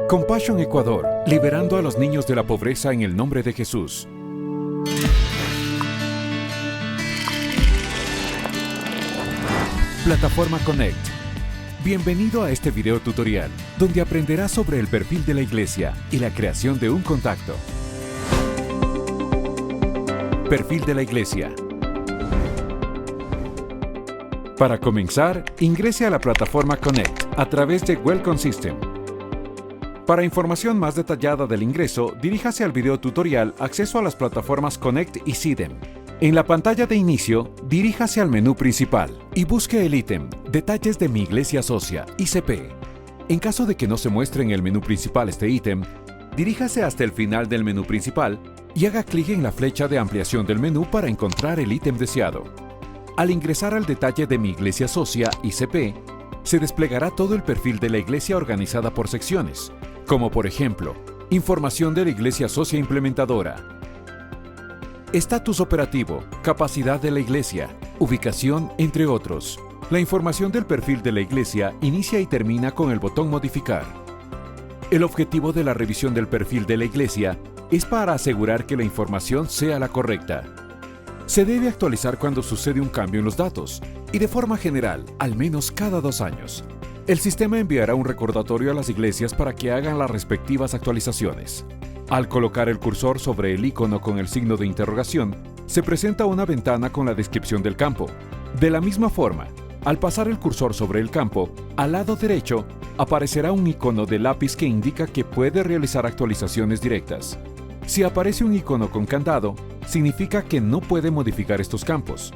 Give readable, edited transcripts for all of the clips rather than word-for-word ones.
Compassion Ecuador, liberando a los niños de la pobreza en el nombre de Jesús. Plataforma Connect. Bienvenido a este video tutorial, donde aprenderás sobre el perfil de la iglesia y la creación de un contacto. Perfil de la iglesia. Para comenzar, ingrese a la plataforma Connect a través de Welcome System. Para información más detallada del ingreso, diríjase al video tutorial Acceso a las plataformas Connect y SIDEM. En la pantalla de inicio, diríjase al menú principal y busque el ítem Detalles de mi iglesia socia, ICP. En caso de que no se muestre en el menú principal este ítem, diríjase hasta el final del menú principal y haga clic en la flecha de ampliación del menú para encontrar el ítem deseado. Al ingresar al detalle de mi iglesia socia, ICP, se desplegará todo el perfil de la iglesia organizada por secciones, como por ejemplo, información de la iglesia socia implementadora, estatus operativo, capacidad de la iglesia, ubicación, entre otros. La información del perfil de la iglesia inicia y termina con el botón Modificar. El objetivo de la revisión del perfil de la iglesia es para asegurar que la información sea la correcta. Se debe actualizar cuando sucede un cambio en los datos y de forma general, al menos cada 2 años. El sistema enviará un recordatorio a las iglesias para que hagan las respectivas actualizaciones. Al colocar el cursor sobre el icono con el signo de interrogación, se presenta una ventana con la descripción del campo. De la misma forma, al pasar el cursor sobre el campo, al lado derecho aparecerá un icono de lápiz que indica que puede realizar actualizaciones directas. Si aparece un icono con candado, significa que no puede modificar estos campos.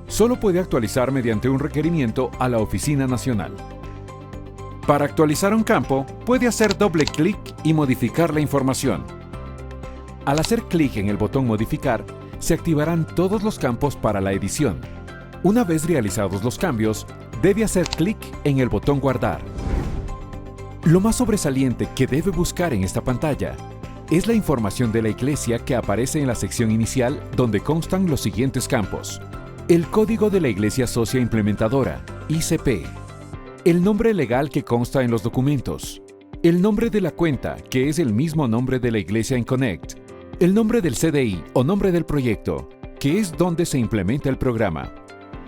Solo puede actualizar mediante un requerimiento a la Oficina Nacional. Para actualizar un campo, puede hacer doble clic y modificar la información. Al hacer clic en el botón Modificar, se activarán todos los campos para la edición. Una vez realizados los cambios, debe hacer clic en el botón Guardar. Lo más sobresaliente que debe buscar en esta pantalla es la información de la iglesia que aparece en la sección inicial donde constan los siguientes campos. El código de la iglesia socia implementadora, ICP. El nombre legal que consta en los documentos. El nombre de la cuenta, que es el mismo nombre de la iglesia en Connect. El nombre del CDI o nombre del proyecto, que es donde se implementa el programa.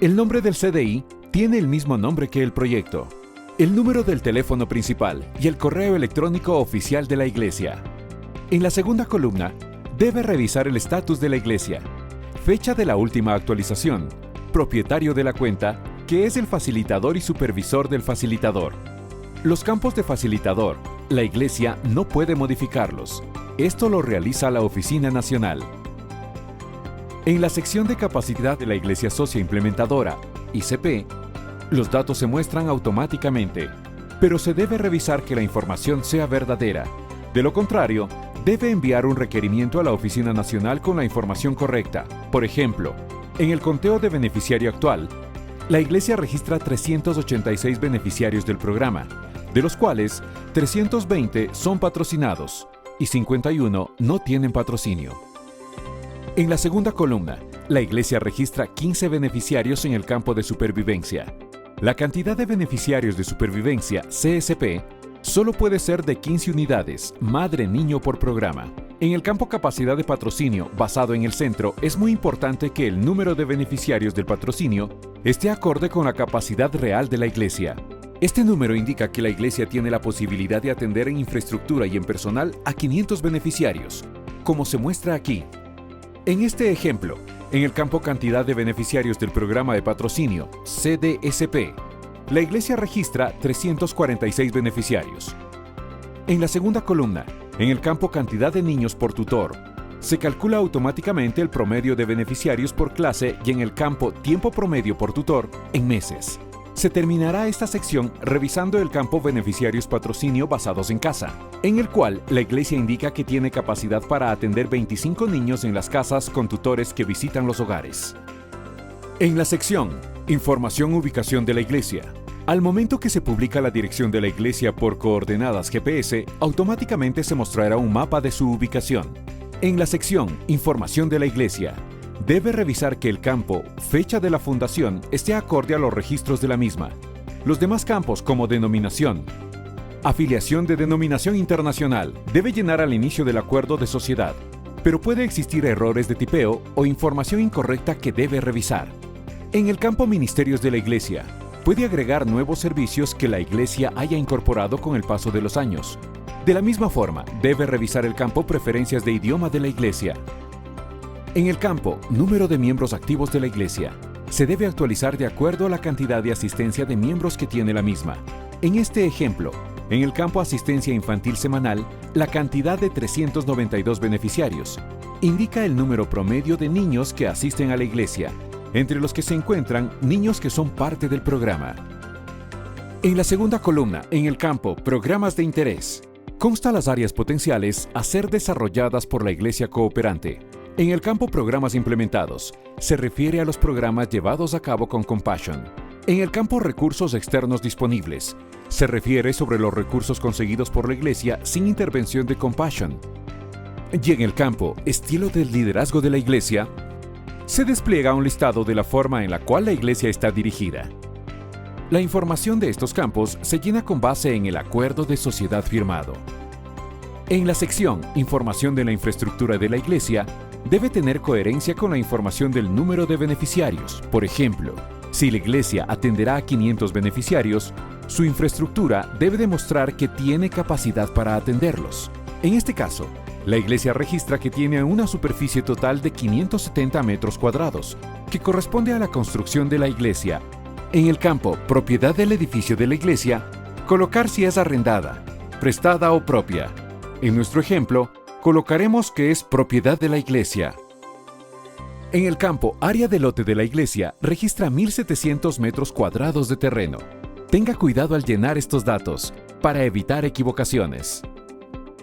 El nombre del CDI tiene el mismo nombre que el proyecto. El número del teléfono principal y el correo electrónico oficial de la iglesia. En la segunda columna, debe revisar el estatus de la iglesia, fecha de la última actualización, propietario de la cuenta, que es el facilitador y supervisor del facilitador. Los campos de facilitador, la iglesia no puede modificarlos. Esto lo realiza la Oficina Nacional. En la sección de capacidad de la iglesia socia implementadora, ICP, los datos se muestran automáticamente, pero se debe revisar que la información sea verdadera. De lo contrario, debe enviar un requerimiento a la Oficina Nacional con la información correcta. Por ejemplo, en el conteo de beneficiario actual, la iglesia registra 386 beneficiarios del programa, de los cuales 320 son patrocinados y 51 no tienen patrocinio. En la segunda columna, la iglesia registra 15 beneficiarios en el campo de supervivencia. La cantidad de beneficiarios de supervivencia, CSP, solo puede ser de 15 unidades, madre-niño por programa. En el campo capacidad de patrocinio, basado en el centro, es muy importante que el número de beneficiarios del patrocinio esté acorde con la capacidad real de la iglesia. Este número indica que la iglesia tiene la posibilidad de atender en infraestructura y en personal a 500 beneficiarios, como se muestra aquí. En este ejemplo, en el campo cantidad de beneficiarios del programa de patrocinio, CDSP, la iglesia registra 346 beneficiarios. En la segunda columna, en el campo cantidad de niños por tutor, se calcula automáticamente el promedio de beneficiarios por clase y en el campo tiempo promedio por tutor, en meses. Se terminará esta sección revisando el campo beneficiarios patrocinio basados en casa, en el cual la iglesia indica que tiene capacidad para atender 25 niños en las casas con tutores que visitan los hogares. En la sección Información ubicación de la iglesia, al momento que se publica la dirección de la iglesia por coordenadas GPS, automáticamente se mostrará un mapa de su ubicación. En la sección Información de la iglesia, debe revisar que el campo Fecha de la fundación esté acorde a los registros de la misma. Los demás campos como denominación, Afiliación de denominación internacional. Debe llenar al inicio del acuerdo de sociedad, pero puede existir errores de tipeo o información incorrecta que debe revisar. En el campo Ministerios de la Iglesia, puede agregar nuevos servicios que la Iglesia haya incorporado con el paso de los años. De la misma forma, debe revisar el campo Preferencias de idioma de la Iglesia. En el campo Número de miembros activos de la Iglesia, se debe actualizar de acuerdo a la cantidad de asistencia de miembros que tiene la misma. En este ejemplo, en el campo Asistencia Infantil Semanal, la cantidad de 392 beneficiarios indica el número promedio de niños que asisten a la iglesia, entre los que se encuentran niños que son parte del programa. En la segunda columna, en el campo Programas de interés, consta las áreas potenciales a ser desarrolladas por la iglesia cooperante. En el campo Programas implementados, se refiere a los programas llevados a cabo con Compassion. En el campo Recursos externos disponibles, se refiere sobre los recursos conseguidos por la Iglesia sin intervención de Compassion. Y en el campo Estilo del liderazgo de la Iglesia, se despliega un listado de la forma en la cual la Iglesia está dirigida. La información de estos campos se llena con base en el acuerdo de sociedad firmado. En la sección Información de la infraestructura de la Iglesia, debe tener coherencia con la información del número de beneficiarios. Por ejemplo, si la Iglesia atenderá a 500 beneficiarios, su infraestructura debe demostrar que tiene capacidad para atenderlos. En este caso, la Iglesia registra que tiene una superficie total de 570 metros cuadrados, que corresponde a la construcción de la Iglesia. En el campo Propiedad del edificio de la Iglesia, colocar si es arrendada, prestada o propia. En nuestro ejemplo, colocaremos que es propiedad de la Iglesia. En el campo Área de lote de la Iglesia, registra 1.700 metros cuadrados de terreno. Tenga cuidado al llenar estos datos, para evitar equivocaciones.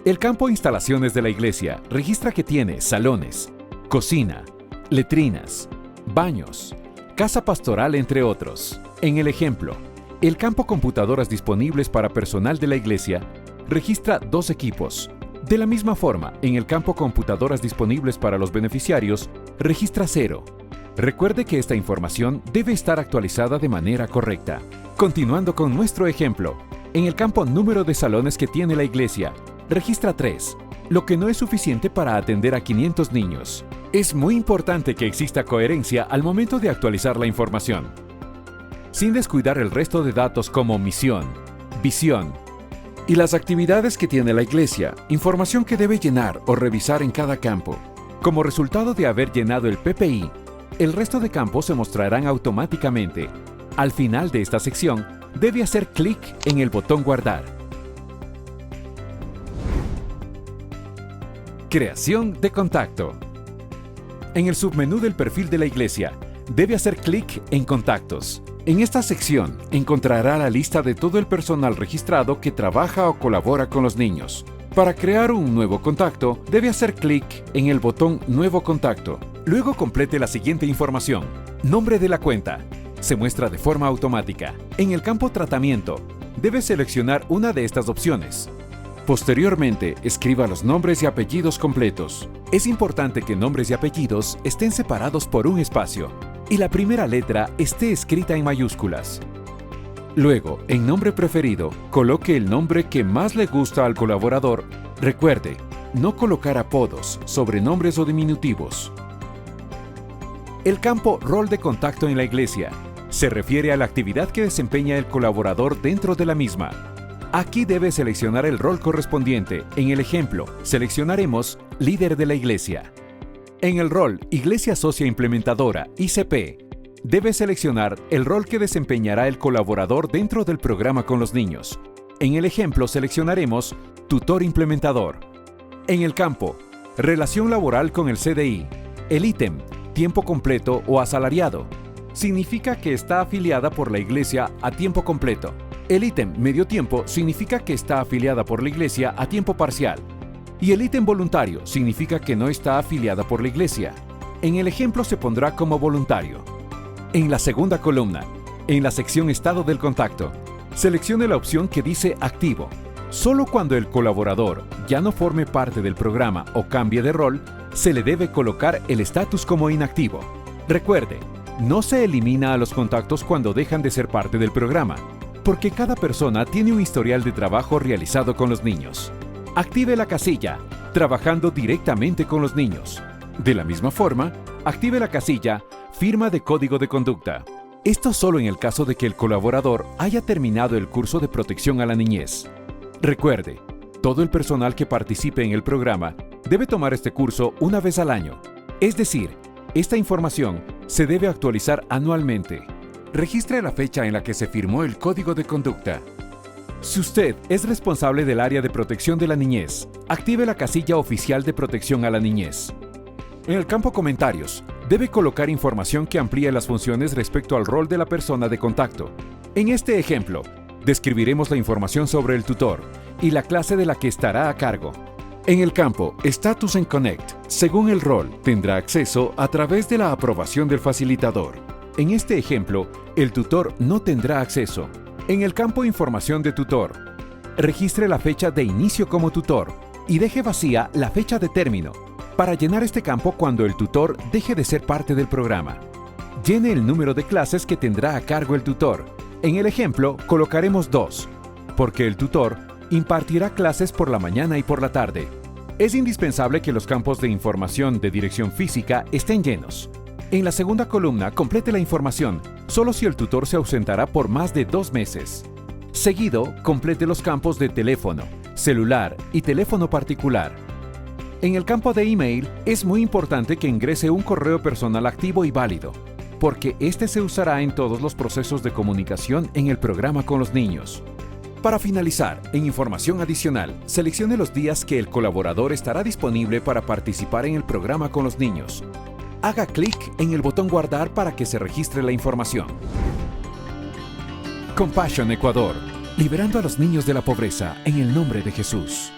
El campo Instalaciones de la Iglesia registra que tiene salones, cocina, letrinas, baños, casa pastoral, entre otros. En el ejemplo, el campo Computadoras disponibles para personal de la Iglesia registra 2 equipos. De la misma forma, en el campo Computadoras disponibles para los beneficiarios, registra 0. Recuerde que esta información debe estar actualizada de manera correcta. Continuando con nuestro ejemplo, en el campo Número de salones que tiene la iglesia, registra 3, lo que no es suficiente para atender a 500 niños. Es muy importante que exista coherencia al momento de actualizar la información, sin descuidar el resto de datos como misión, visión y las actividades que tiene la iglesia, información que debe llenar o revisar en cada campo. Como resultado de haber llenado el PPI, el resto de campos se mostrarán automáticamente. Al final de esta sección, debe hacer clic en el botón Guardar. Creación de contacto. En el submenú del perfil de la iglesia, debe hacer clic en Contactos. En esta sección encontrará la lista de todo el personal registrado que trabaja o colabora con los niños. Para crear un nuevo contacto, debe hacer clic en el botón Nuevo contacto. Luego complete la siguiente información. Nombre de la cuenta. Se muestra de forma automática. En el campo Tratamiento, debe seleccionar una de estas opciones. Posteriormente, escriba los nombres y apellidos completos. Es importante que nombres y apellidos estén separados por un espacio y la primera letra esté escrita en mayúsculas. Luego, en nombre preferido, coloque el nombre que más le gusta al colaborador. Recuerde, no colocar apodos, sobrenombres o diminutivos. El campo Rol de contacto en la iglesia se refiere a la actividad que desempeña el colaborador dentro de la misma. Aquí debe seleccionar el rol correspondiente. En el ejemplo, seleccionaremos Líder de la Iglesia. En el rol Iglesia Socia Implementadora, ICP, debe seleccionar el rol que desempeñará el colaborador dentro del programa con los niños. En el ejemplo, seleccionaremos Tutor Implementador. En el campo Relación laboral con el CDI, el ítem Tiempo completo o asalariado significa que está afiliada por la iglesia a tiempo completo. El ítem medio tiempo significa que está afiliada por la iglesia a tiempo parcial. Y el ítem voluntario significa que no está afiliada por la iglesia. En el ejemplo se pondrá como voluntario. En la segunda columna, en la sección Estado del contacto, seleccione la opción que dice Activo. Solo cuando el colaborador ya no forme parte del programa o cambie de rol, se le debe colocar el estatus como inactivo. Recuerde, no se elimina a los contactos cuando dejan de ser parte del programa. porque cada persona tiene un historial de trabajo realizado con los niños. Active la casilla trabajando directamente con los niños. De la misma forma, active la casilla firma de código de conducta. Esto solo en el caso de que el colaborador haya terminado el curso de protección a la niñez. Recuerde, todo el personal que participe en el programa debe tomar este curso una vez al año. Es decir, esta información se debe actualizar anualmente. Registre la fecha en la que se firmó el código de conducta. Si usted es responsable del área de protección de la niñez, active la casilla oficial de protección a la niñez. En el campo comentarios, debe colocar información que amplíe las funciones respecto al rol de la persona de contacto. En este ejemplo, describiremos la información sobre el tutor y la clase de la que estará a cargo. En el campo Status en Connect, según el rol, tendrá acceso a través de la aprobación del facilitador. En este ejemplo, el tutor no tendrá acceso. En el campo Información de tutor, registre la fecha de inicio como tutor y deje vacía la fecha de término para llenar este campo cuando el tutor deje de ser parte del programa. Llene el número de clases que tendrá a cargo el tutor. En el ejemplo, colocaremos 2, porque el tutor impartirá clases por la mañana y por la tarde. Es indispensable que los campos de información de dirección física estén llenos. En la segunda columna, complete la información, solo si el tutor se ausentará por más de 2 meses. Seguido, complete los campos de teléfono, celular y teléfono particular. En el campo de email, es muy importante que ingrese un correo personal activo y válido, porque este se usará en todos los procesos de comunicación en el programa con los niños. Para finalizar, en información adicional, seleccione los días que el colaborador estará disponible para participar en el programa con los niños. Haga clic en el botón Guardar para que se registre la información. Compassion Ecuador, liberando a los niños de la pobreza en el nombre de Jesús.